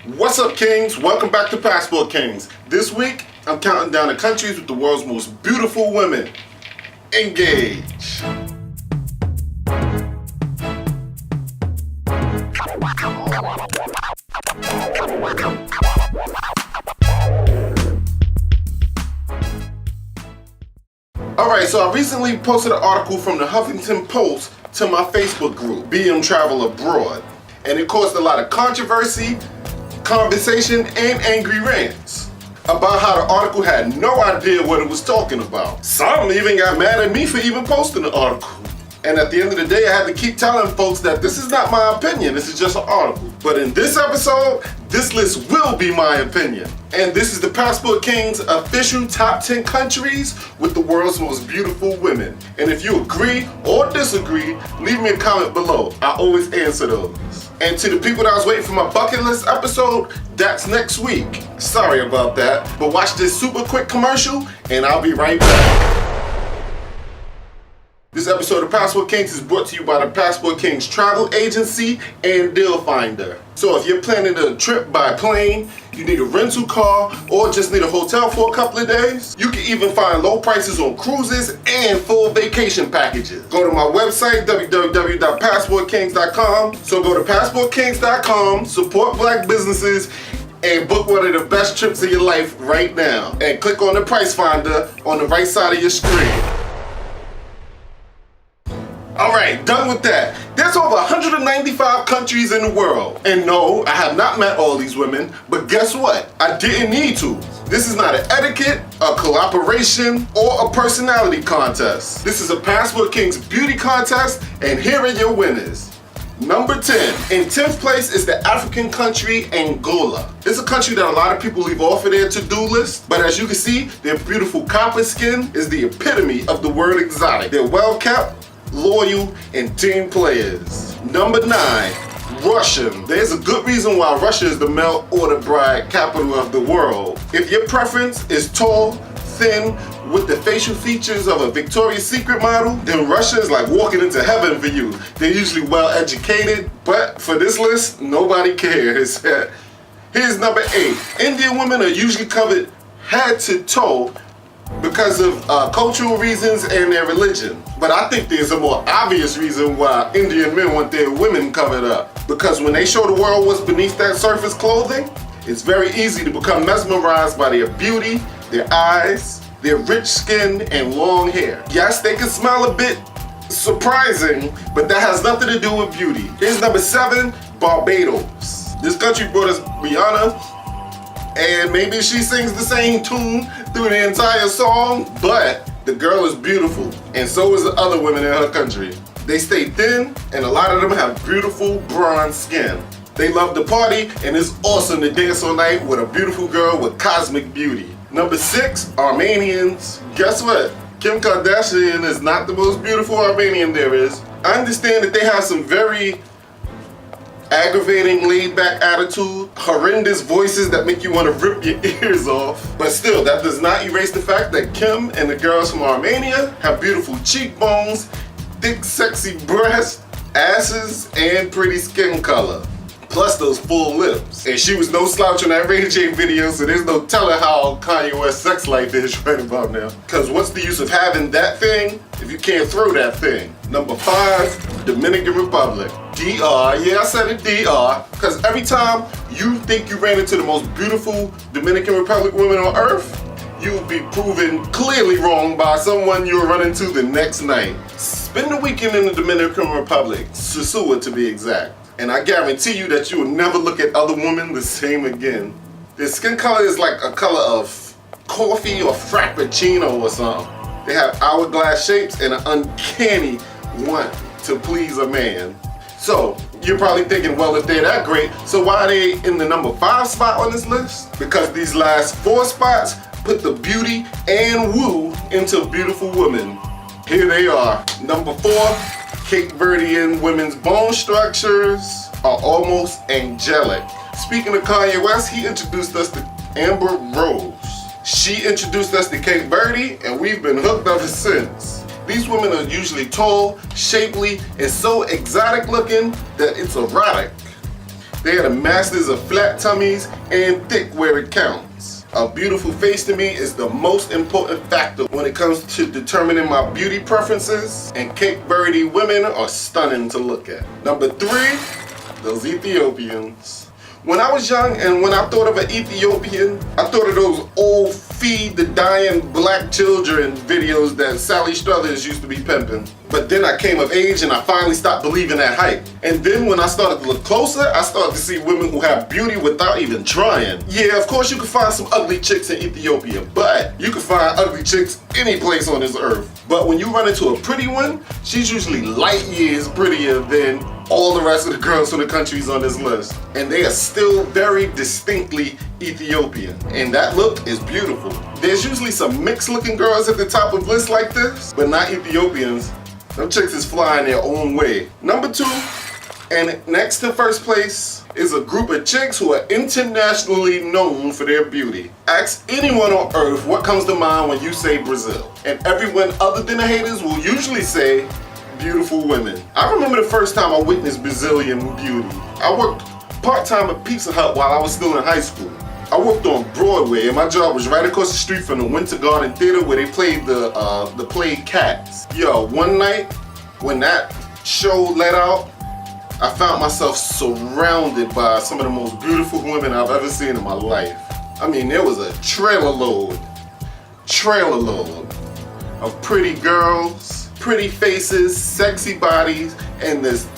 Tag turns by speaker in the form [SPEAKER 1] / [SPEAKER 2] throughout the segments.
[SPEAKER 1] What's up, Kings? Welcome back to Passport Kings. This week, I'm counting down the countries with the world's most beautiful women. Engage. Alright, so I recently posted an article from the Huffington Post to my Facebook group, BM Travel Abroad. And it caused a lot of controversy, conversation, and angry rants about how the article had no idea what it was talking about. Some even got mad at me for even posting the article. And at the end of the day, I had to keep telling folks that this is not my opinion, this is just an article. But in this episode, this list will be my opinion. And this is the Passport Kings official top 10 countries with the world's most beautiful women. And if you agree or disagree, leave me a comment below. I always answer those. And to the people that was waiting for my bucket list episode, that's next week. Sorry about that, but watch this super quick commercial and I'll be right back. This episode of Passport Kings is brought to you by the Passport Kings Travel Agency and Deal Finder. So if you're planning a trip by plane, you need a rental car, or just need a hotel for a couple of days, you can even find low prices on cruises and full vacation packages. Go to my website, www.passportkings.com. So go to passportkings.com, support black businesses, and book one of the best trips of your life right now. And click on the price finder on the right side of your screen. Alright, done with that. There's over 195 countries in the world. And no, I have not met all these women, but guess what? I didn't need to. This is not an etiquette, a collaboration, or a personality contest. This is a Passport Kings beauty contest, and here are your winners. Number 10. In 10th place is the African country Angola. It's a country that a lot of people leave off of their to-do list, but as you can see, their beautiful copper skin is the epitome of the word exotic. They're well-kept, loyal, and team players. Number 9, Russia. There's a good reason why Russia is the male order bride capital of the world. If your preference is tall, thin, with the facial features of a Victoria's Secret model, then Russia is like walking into heaven for you. They're usually well educated, but for this list, nobody cares. Here's number 8. Indian women are usually covered head to toe because of cultural reasons and their religion. But I think there's a more obvious reason why Indian men want their women covered up. Because when they show the world what's beneath that surface clothing, it's very easy to become mesmerized by their beauty, their eyes, their rich skin, and long hair. Yes, they can smell a bit surprising, but that has nothing to do with beauty. Here's number 7, Barbados. This country brought us Rihanna, and maybe she sings the same tune through the entire song, but the girl is beautiful, and so is the other women in her country. They stay thin, and a lot of them have beautiful bronze skin. They love to party, and it's awesome to dance all night with a beautiful girl with cosmic beauty. Number 6, Armenians. Guess what? Kim Kardashian is not the most beautiful Armenian there is. I understand that they have some very aggravating, laid-back attitude, horrendous voices that make you want to rip your ears off. But still, that does not erase the fact that Kim and the girls from Armenia have beautiful cheekbones, thick, sexy breasts, asses, and pretty skin color. Plus those full lips. And she was no slouch on that Ray J video, so there's no telling how Kanye West's sex life is right about now. Cause what's the use of having that thing if you can't throw that thing? Number 5, Dominican Republic. DR, yeah, I said it, DR. Cause every time you think you ran into the most beautiful Dominican Republic woman on earth, you'll be proven clearly wrong by someone you'll run into the next night. Spend the weekend in the Dominican Republic, Sosúa to be exact. And I guarantee you that you will never look at other women the same again. Their skin color is like a color of coffee or frappuccino or something. They have hourglass shapes and an uncanny want to please a man. So, you're probably thinking, well, if they're that great, so why are they in the number 5 spot on this list? Because these last 4 spots put the beauty and woo into beautiful women. Here they are. Number 4, Cape Verdean women's bone structures are almost angelic. Speaking of Kanye West, he introduced us to Amber Rose. She introduced us to Cape Verde, and we've been hooked ever since. These women are usually tall, shapely, and so exotic looking that it's erotic. They are the masters of flat tummies and thick where it counts. A beautiful face to me is the most important factor when it comes to determining my beauty preferences, and Cape Verde women are stunning to look at. Number 3, those Ethiopians. When I was young and when I thought of an Ethiopian, I thought of those old feed the dying black children videos that Sally Struthers used to be pimping. But then I came of age and I finally stopped believing that hype. And then when I started to look closer, I started to see women who have beauty without even trying. Yeah, of course you can find some ugly chicks in Ethiopia, but you can find ugly chicks any place on this earth. But when you run into a pretty one, she's usually light years prettier than all the rest of the girls from the countries on this list. And they are still very distinctly Ethiopian. And that look is beautiful. There's usually some mixed looking girls at the top of lists like this, but not Ethiopians. Them chicks is flying their own way. Number 2, and next to first place, is a group of chicks who are internationally known for their beauty. Ask anyone on earth what comes to mind when you say Brazil. And everyone other than the haters will usually say beautiful women. I remember the first time I witnessed Brazilian beauty. I worked part-time at Pizza Hut while I was still in high school. I worked on Broadway and my job was right across the street from the Winter Garden Theater where they played the play Cats. Yo, one night when that show let out, I found myself surrounded by some of the most beautiful women I've ever seen in my life. I mean, there was a trailer load of pretty girls, pretty faces, sexy bodies, and this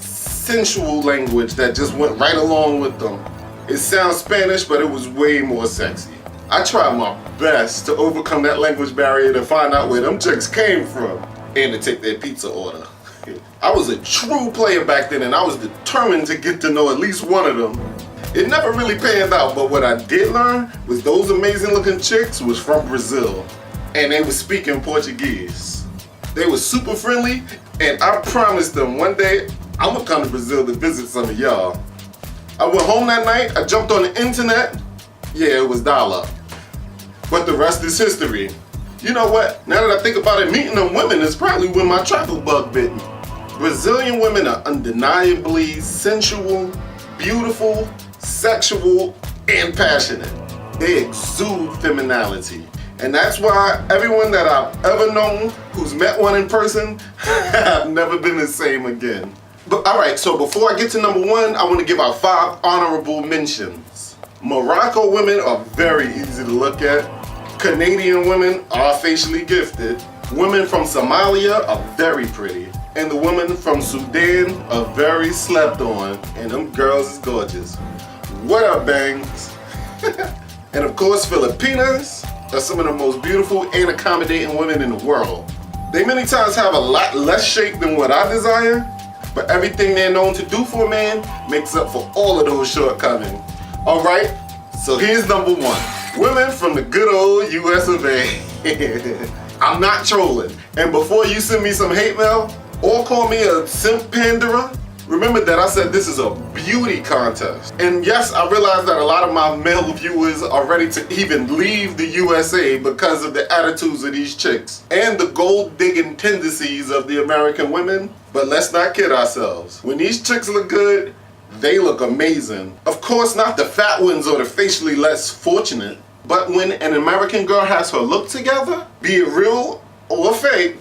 [SPEAKER 1] sensual language that just went right along with them. It sounds Spanish, but it was way more sexy. I tried my best to overcome that language barrier to find out where them chicks came from and to take their pizza order. I was a true player back then and I was determined to get to know at least one of them. It never really panned out, but what I did learn was those amazing looking chicks was from Brazil and they were speaking Portuguese. They were super friendly and I promised them one day I'm gonna come to Brazil to visit some of y'all. I went home that night, I jumped on the internet. Yeah, it was dial-up. But the rest is history. You know what? Now that I think about it, meeting them women is probably when my travel bug bit me. Brazilian women are undeniably sensual, beautiful, sexual, and passionate. They exude femininity. And that's why everyone that I've ever known who's met one in person have never been the same again. But alright, so before I get to number 1, I want to give out 5 honorable mentions. Morocco women are very easy to look at. Canadian women are facially gifted. Women from Somalia are very pretty. And the women from Sudan are very slept on. And them girls is gorgeous. What up, bangs? And of course, Filipinas are some of the most beautiful and accommodating women in the world. They many times have a lot less shape than what I desire, but everything they're known to do for a man makes up for all of those shortcomings. Alright, so here's number 1. Women from the good old US of A. I'm not trolling. And before you send me some hate mail, or call me a simp panderer, remember that I said this is a beauty contest. And yes, I realize that a lot of my male viewers are ready to even leave the USA because of the attitudes of these chicks and the gold digging tendencies of the American women. But let's not kid ourselves. When these chicks look good, they look amazing. Of course, not the fat ones or the facially less fortunate, but when an American girl has her look together, be it real or fake,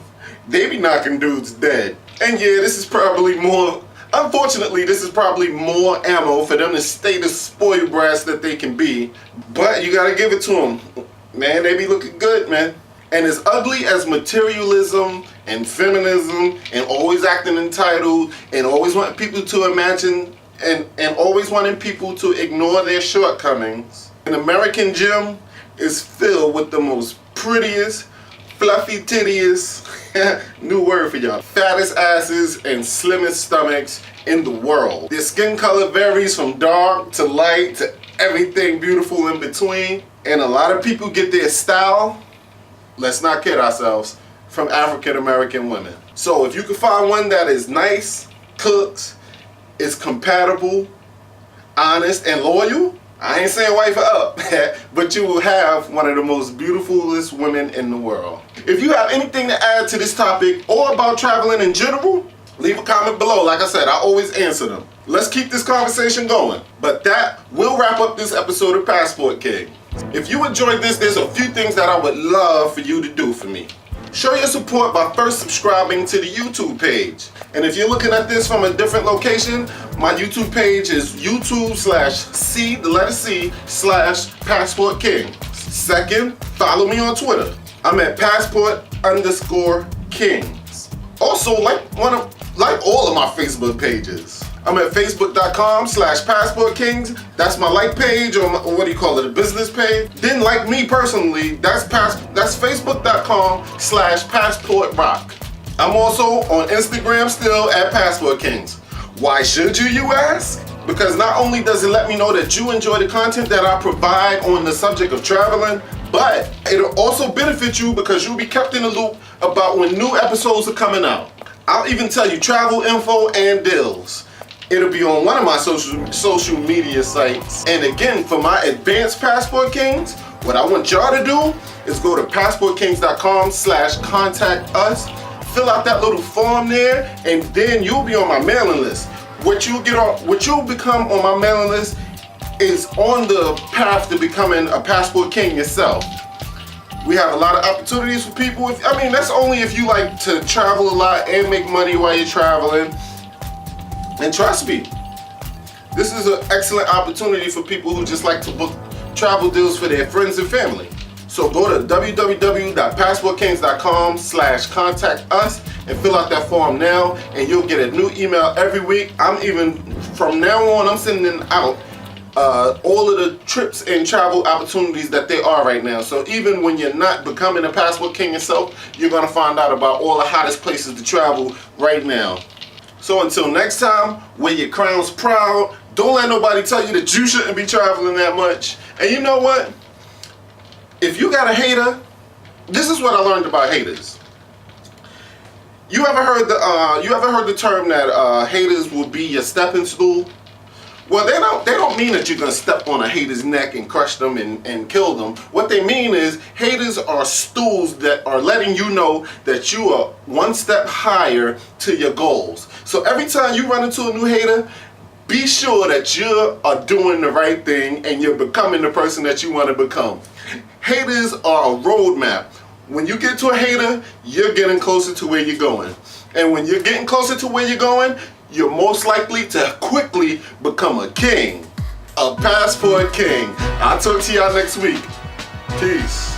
[SPEAKER 1] they be knocking dudes dead. And yeah, this is probably more, unfortunately, this is probably more ammo for them to stay the spoiled brats that they can be. But you gotta give it to them. Man, they be looking good, man. And as ugly as materialism and feminism and always acting entitled and always wanting people to imagine and always wanting people to ignore their shortcomings, an American gym is filled with the most prettiest, fluffy tittiest, new word for y'all, fattest asses and slimmest stomachs in the world. Their skin color varies from dark to light to everything beautiful in between. And a lot of people get their style, let's not kid ourselves, from African American women. So if you can find one that is nice, cooks, is compatible, honest, and loyal, I ain't saying wife her up, but you will have one of the most beautifulest women in the world. If you have anything to add to this topic or about traveling in general, Leave a comment below. Like I said, I always answer them. Let's keep this conversation going. But that will wrap up this episode of Passport King. If you enjoyed this, there's a few things that I would love for you to do for me. Show your support by first subscribing to the YouTube page. And if you're looking at this from a different location, my YouTube page is YouTube/C/Passport King. Second, follow me on Twitter. I'm at passport_kings. Also, like all of my Facebook pages. I'm at facebook.com/passportkings. That's my like page, or what do you call it, a business page. Then like me personally, that's facebook.com/passportrock. I'm also on Instagram still at Passport Kings. Why should you ask? Because not only does it let me know that you enjoy the content that I provide on the subject of traveling, but it'll also benefit you because you'll be kept in the loop about when new episodes are coming out. I'll even tell you travel info and deals. It'll be on one of my social media sites. And again, for my advanced Passport Kings, what I want y'all to do is go to passportkings.com/contact us, fill out that little form there, and then you'll be on my mailing list. What you'll become on my mailing list is on the path to becoming a Passport King yourself. We have a lot of opportunities for people. That's only if you like to travel a lot and make money while you're traveling. And trust me, this is an excellent opportunity for people who just like to book travel deals for their friends and family. So go to www.passportkings.com/contact us and fill out that form now, and you'll get a new email every week. From now on, I'm sending out all of the trips and travel opportunities that there are right now. So even when you're not becoming a Passport King yourself, you're gonna find out about all the hottest places to travel right now. So until next time, wear your crowns proud. Don't let nobody tell you that you shouldn't be traveling that much. And you know what? If you got a hater, this is what I learned about haters. You ever heard the term that haters will be your stepping stool? Well, they don't mean that you're gonna step on a hater's neck and crush them and kill them. What they mean is haters are stools that are letting you know that you are one step higher to your goals. So every time you run into a new hater, be sure that you are doing the right thing and you're becoming the person that you want to become. Haters are a roadmap. When you get to a hater, you're getting closer to where you're going. And when you're getting closer to where you're going, you're most likely to quickly become a king, a Passport King. I'll talk to y'all next week. Peace.